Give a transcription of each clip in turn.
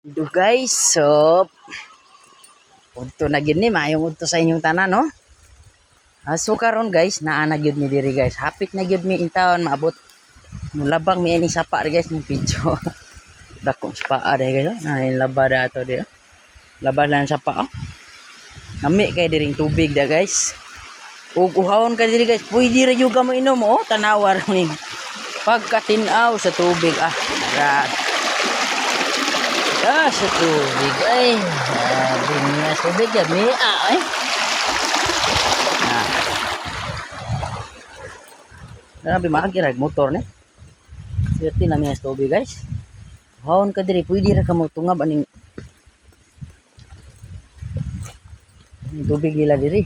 Do guys, so udto na gyud ni maayong udto sa inyong tanan no. So karon guys, naa na gyud mi diri guys. Hapit na gyud mi intawon maabot. Mulabang mi ini sapa guys ng video. Dako sapa ada guys. Ay labada ato di. Labad lang sapa. Nami kay diring tubig da guys. Ug uhawon ka diri guys. Pwede ra jud ka mo inom oh, tanawar ni. Pagkatinaw sa tubig sa tubig ay niya sa tubig mi ay grabe makagirag motor ni swerte na miya sa tubig guys. Hawon ka diri pwede ra ka mo tungab aning tubig nila diri.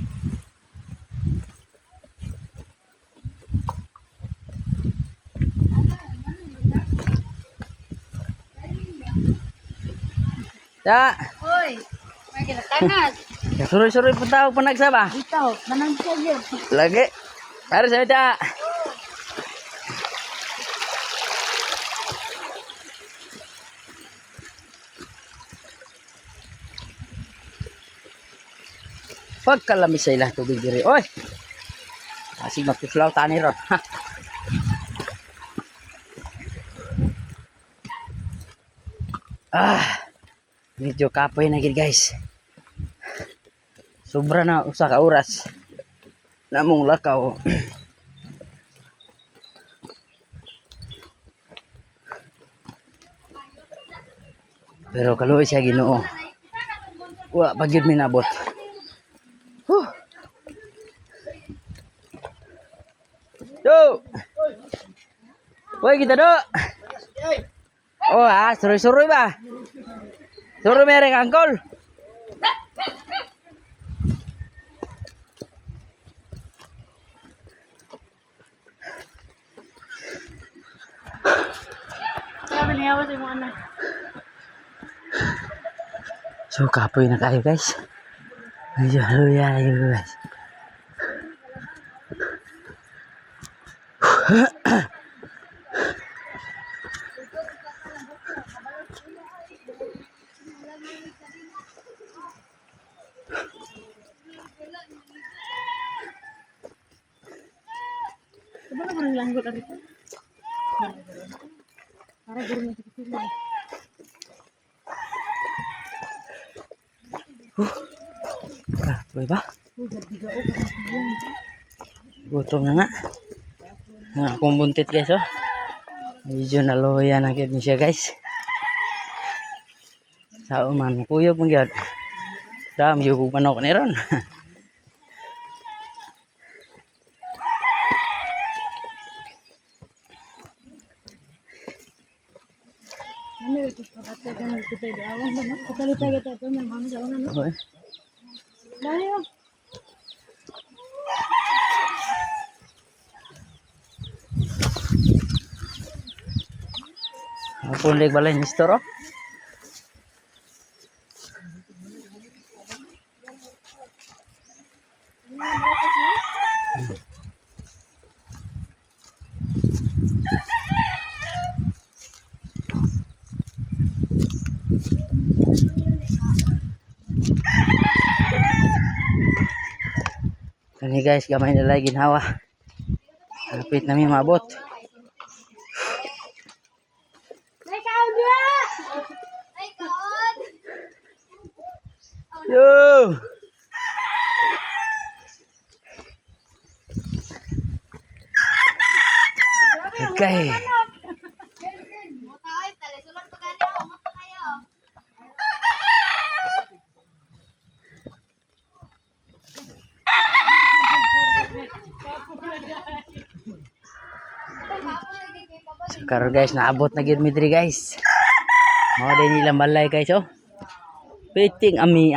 Ya. Hoy, may kinakanas. Suruy-suruy po tao pa nagsaba. Ito, manang siya. Lagi. Para sa ita. Pagkalami sa ilang tubig diri. Oy. Asig magtuslaw tani ron. Medyo kapoy na gid guys. Sobra na usa ka oras. Namong lakaw. Pero kaluoy siya Ginoo. Wa pagyud mi nabot. Yo. Hoy kita do. Oh, suruy-suruy ba? Suruh mereng angkol. So kapoy na kayo guys. Hallelujah guys. Coba orang langgut tadi. Para guru kecil. Kapoy ba? Gutom na nga. Nga akong buntit guys oh. Medyo naluya na gyud ni siya guys. Sao man kuyog mo gyud. Dam yung manok ni ron. Ano ito kapatid ng kita di awang ba? Katalita kita ito ng mga sa ano? Okay. Dahil Ako lig balay ni store oh. Kani guys, gamay na lagi ginhawa. Hapit na mi maabot. Yo. Okay. Karon guys, naabot na gyud mi diri guys. Mao din nila balay guys oh. Piting ami